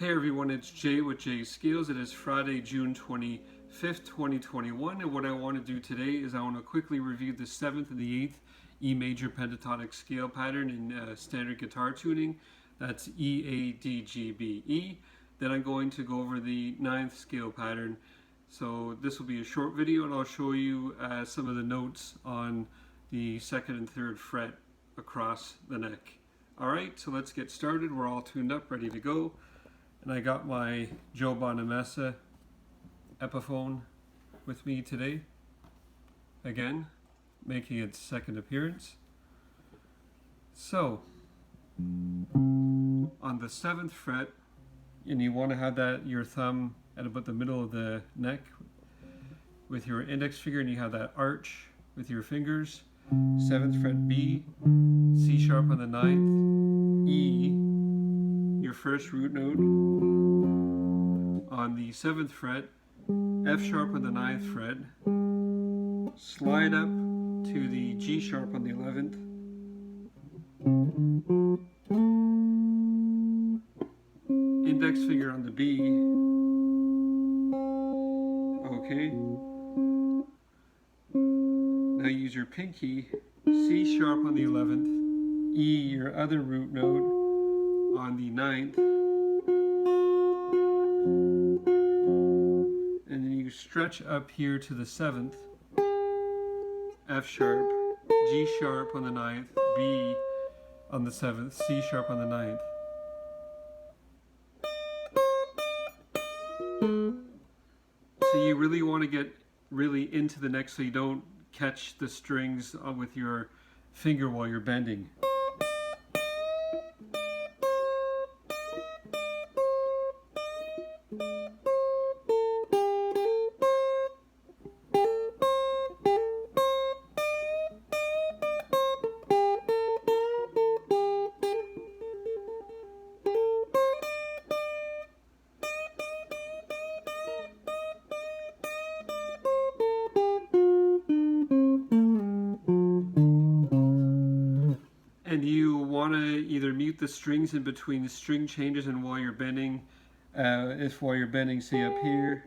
Hey everyone, it's Jay with Jay Scales. It is Friday, June 25th, 2021, and what I want to do today is I want to quickly review the 7th and the 8th E Major Pentatonic Scale Pattern in standard guitar tuning. That's E, A, D, G, B, E. Then I'm going to go over the 9th scale pattern. So this will be a short video and I'll show you some of the notes on the 2nd and 3rd fret across the neck. Alright, so let's get started. We're all tuned up, ready to go. And I got my Joe Bonamessa Epiphone with me today, again, making its second appearance. So, on the 7th fret, and you want to have that your thumb at about the middle of the neck with your index finger, and you have that arch with your fingers. 7th fret B, C sharp on the 9th, E, your first root note. On the 7th fret, F sharp on the 9th fret, slide up to the G sharp on the 11th, index finger on the B, okay. Now use your pinky, C sharp on the 11th, E, your other root note, on the 9th, and then you stretch up here to the 7th, F sharp, G sharp on the 9th, B on the 7th, C sharp on the 9th. So you really want to get really into the neck so you don't catch the strings with your finger while you're bending. And you want to either mute the strings in between the string changes and while you're bending, while you're bending, say up here.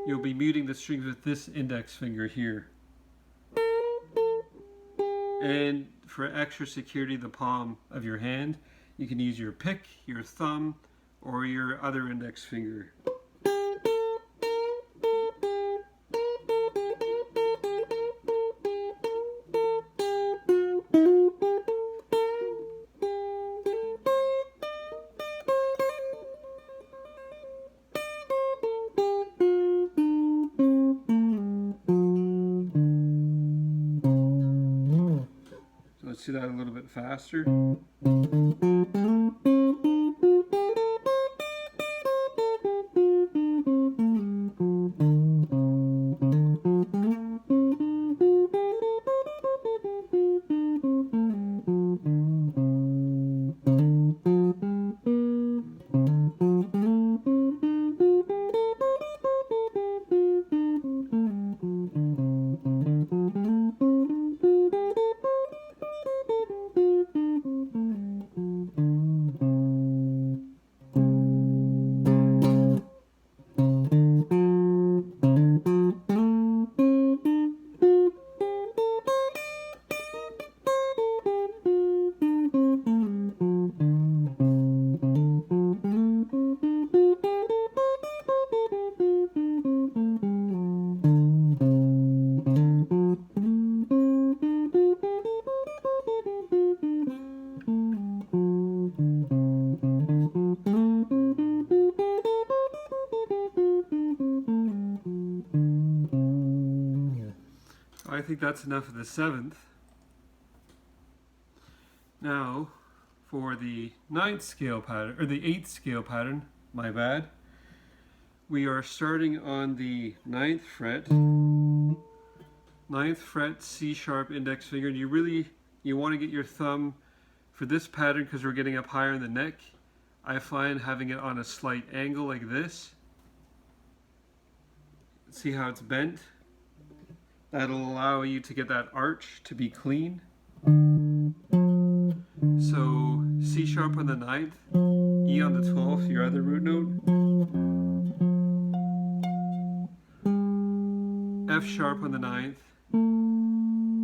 You'll be muting the strings with this index finger here. And for extra security, the palm of your hand. You can use your pick, your thumb, or your other index finger. Let's do that a little bit faster. I think that's enough of the 7th. Now, for the 9th scale pattern, or the 8th scale pattern, my bad, we are starting on the 9th fret. 9th fret, C sharp index finger, and you want to get your thumb for this pattern because we're getting up higher in the neck. I find having it on a slight angle like this. See how it's bent? That'll allow you to get that arch to be clean. So C sharp on the 9th, E on the 12th, your other root note, F sharp on the 9th,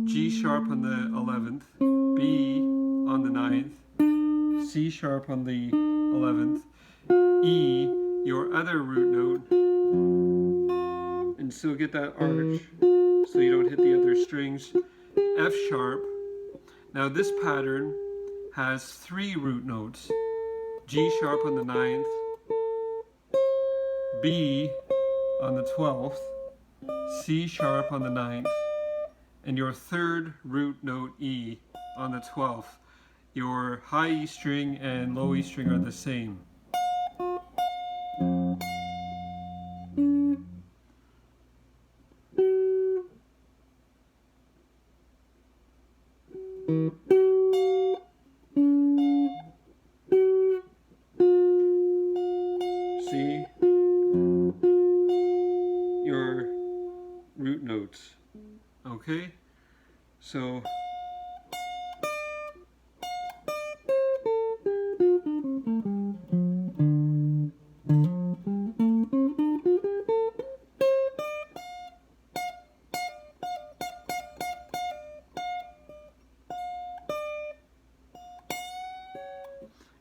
G sharp on the 11th, B on the 9th, C sharp on the 11th, E, your other root note, and still get that arch so you don't hit the other strings, F sharp. Now this pattern has 3 root notes, G sharp on the 9th, B on the 12th, C sharp on the 9th, and your third root note E on the 12th. Your high E string and low E string are the same. See? Your root notes. Okay? So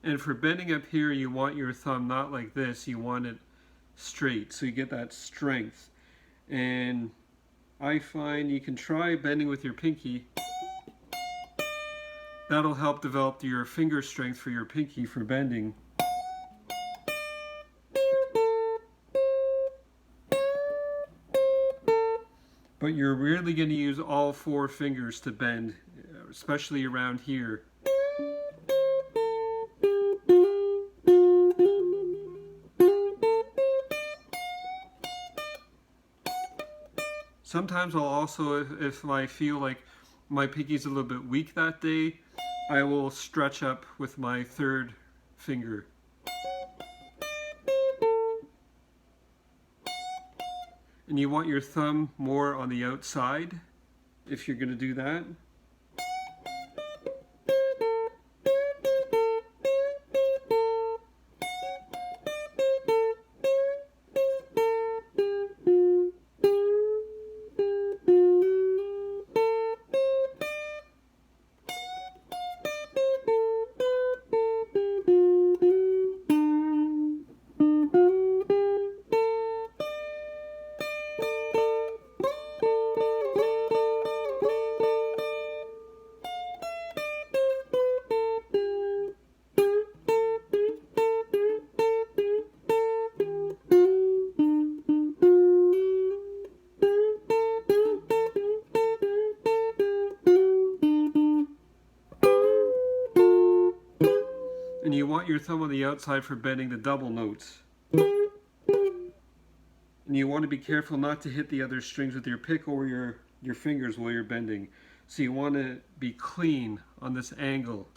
and for bending up here, you want your thumb not like this, you want it straight, so you get that strength. And I find you can try bending with your pinky. That'll help develop your finger strength for your pinky for bending. But you're really going to use all 4 fingers to bend, especially around here. Sometimes I'll also, if I feel like my pinky's a little bit weak that day, I will stretch up with my 3rd finger. And you want your thumb more on the outside if you're going to do that. And you want your thumb on the outside for bending the double notes. And you want to be careful not to hit the other strings with your pick or your fingers while you're bending. So you want to be clean on this angle.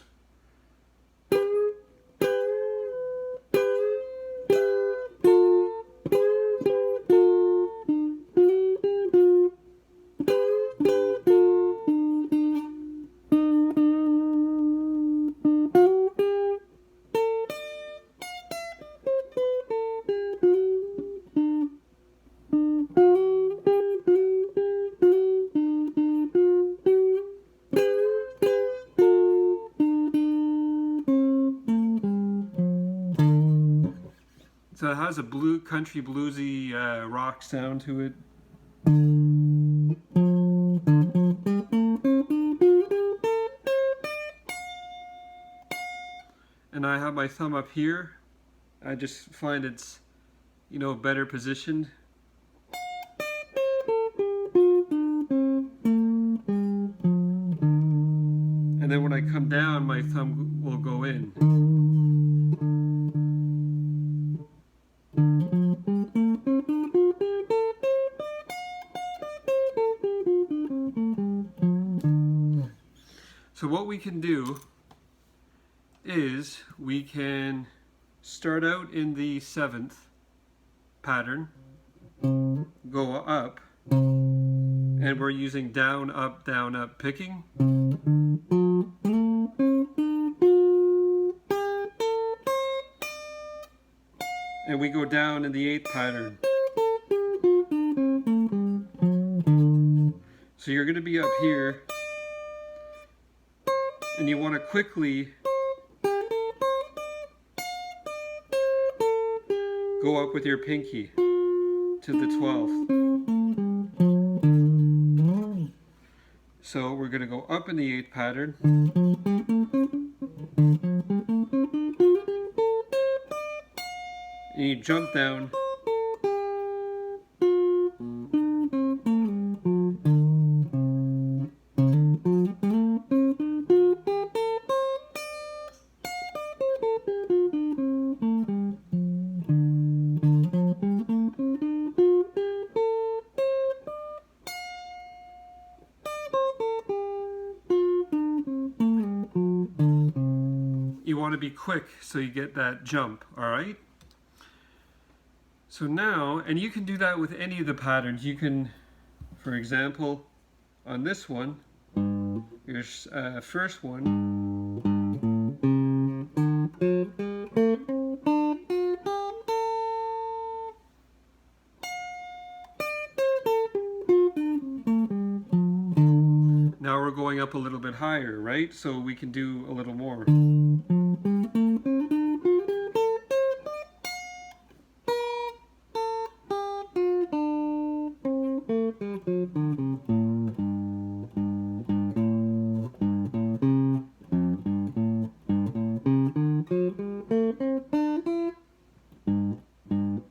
So it has a country bluesy rock sound to it. And I have my thumb up here. I just find it's, better positioned. And then when I come down, my thumb will go in. So what we can do is we can start out in the 7th pattern, go up, and we're using down, up picking. we go down in the 8th pattern. So you're going to be up here, and you want to quickly go up with your pinky to the 12th. So we're going to go up in the 8th pattern. And you jump down. You want to be quick so you get that jump, all right? So now, and you can do that with any of the patterns. You can, for example, on this one, your first one, now we're going up a little bit higher, right? So we can do a little more.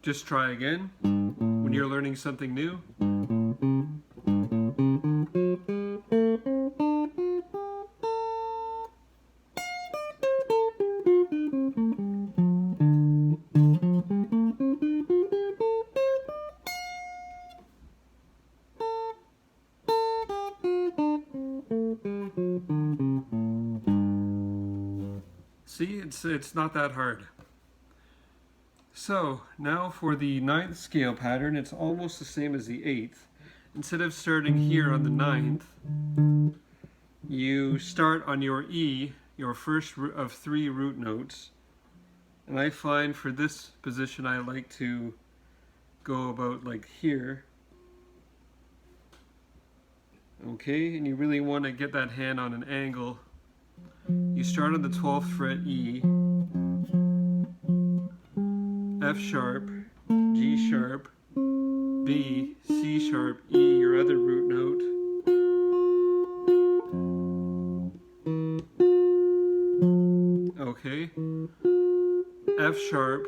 Just try again when you're learning something new. See, it's not that hard. So now for the 9th scale pattern, it's almost the same as the 8th. Instead of starting here on the 9th, you start on your E, your first of 3 root notes. And I find for this position I like to go about like here. Okay, and you really want to get that hand on an angle. You start on the 12th fret E, F sharp, G sharp, B, C sharp, E, your other root note. Okay, F sharp,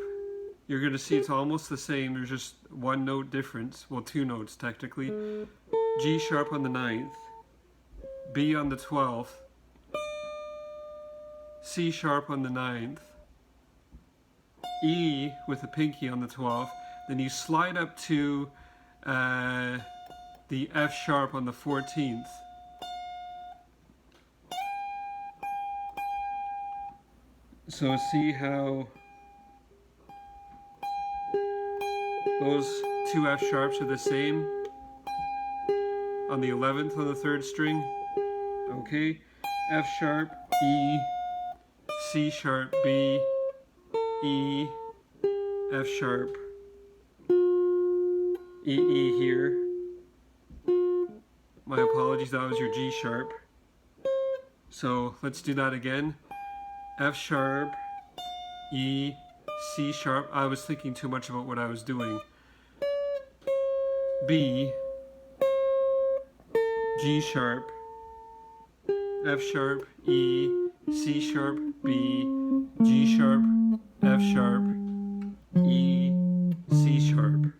you're going to see it's almost the same, there's just one note difference, well 2 notes technically. G sharp on the 9th, B on the 12th, C sharp on the 9th, E with a pinky on the 12th, then you slide up to the F sharp on the 14th. So see how those 2 F sharps are the same on the 11th on the 3rd string? Okay, F sharp, E, C sharp, B, E, F sharp, E, E here. My apologies, that was your G sharp. So let's do that again. F sharp, E, C sharp. I was thinking too much about what I was doing. B, G sharp, F sharp, E, C sharp, B, G sharp, F sharp, E, C sharp.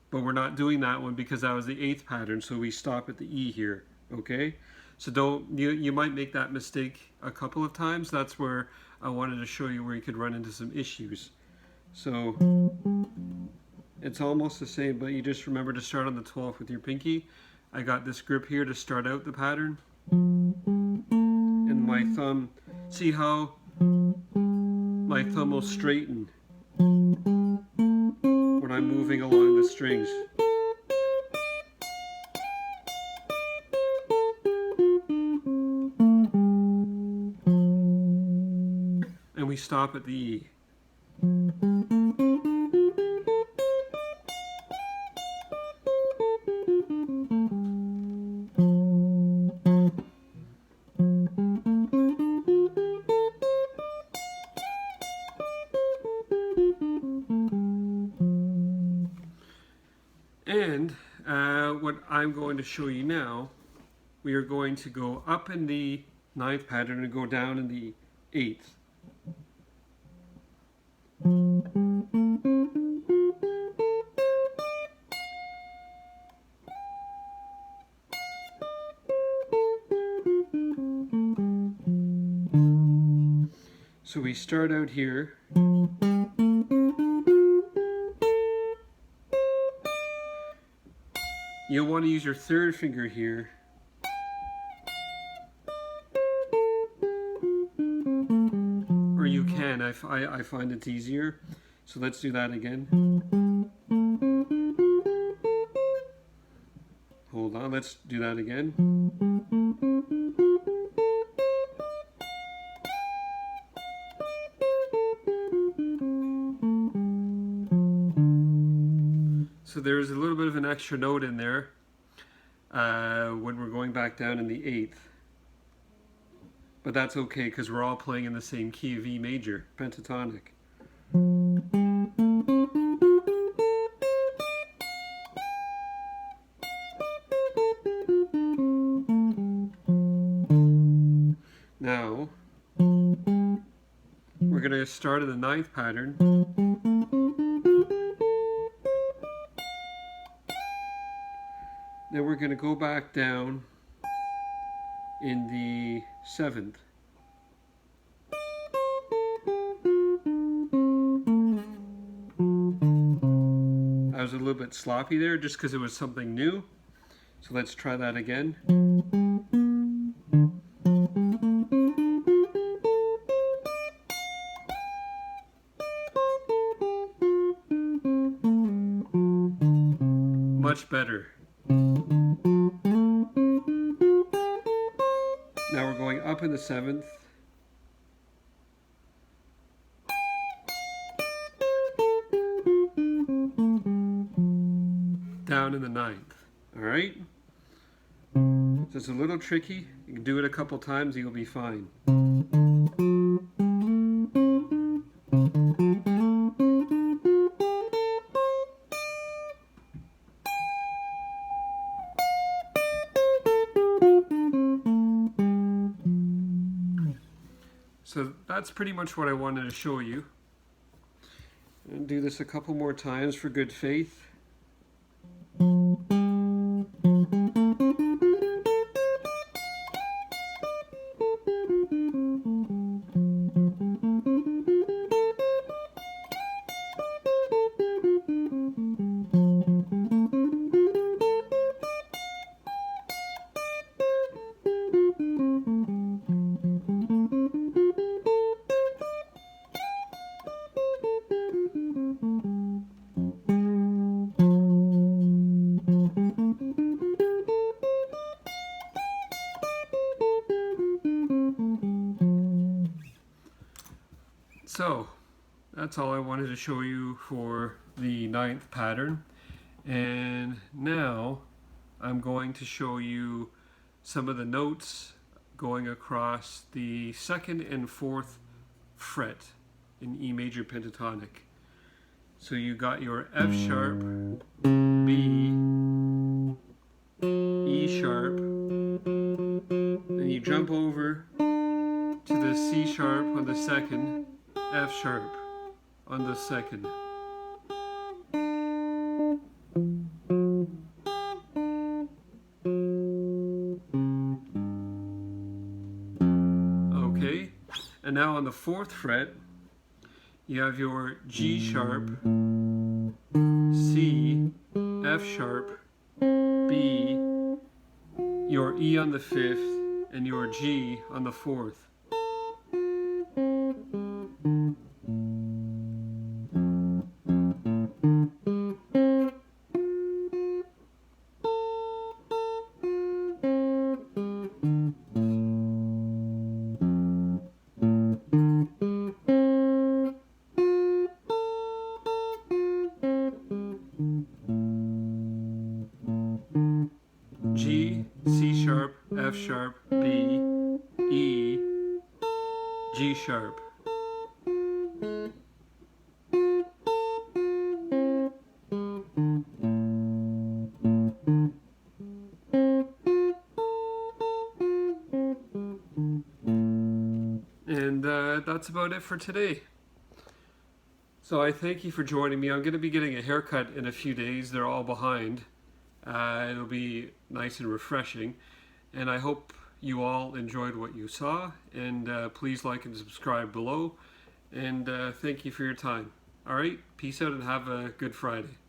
But we're not doing that one because that was the 8th pattern, so we stop at the E here, okay? So you might make that mistake a couple of times. That's where I wanted to show you where you could run into some issues. So it's almost the same, but you just remember to start on the 12th with your pinky. I got this grip here to start out the pattern. And my thumb, see how my thumb will straighten when I'm moving along the strings. And we stop at the E. what I'm going to show you now, we are going to go up in the 9th pattern and go down in the 8th. So we start out here. You'll want to use your 3rd finger here. Or you can, I find it's easier. So let's do that again. Hold on, let's do that again. So there's a little bit of an extra note in there when we're going back down in the 8th. But that's okay because we're all playing in the same key of E major, pentatonic. Now, we're going to start in the 9th pattern. Then we're going to go back down in the 7th. I was a little bit sloppy there just because it was something new. So let's try that again. Much better. Now we're going up in the 7th. Down in the 9th. Alright? So it's a little tricky. You can do it a couple times, you'll be fine. So that's pretty much what I wanted to show you. And do this a couple more times for good faith. So that's all I wanted to show you for the 9th pattern, and now I'm going to show you some of the notes going across the 2nd and 4th fret in E major pentatonic. So you got your F sharp, B, E sharp, and you jump over to the C sharp on the 2nd, F sharp on the 2nd. Okay, and now on the 4th fret, you have your G sharp, C, F sharp, B, your E on the 5th, and your G on the 4th. G, C sharp, F sharp, B, E, G sharp. that's about it for today. So I thank you for joining me. I'm going to be getting a haircut in a few days. They're all behind. It'll be nice and refreshing. And I hope you all enjoyed what you saw. And please like and subscribe below. And thank you for your time. All right, peace out and have a good Friday.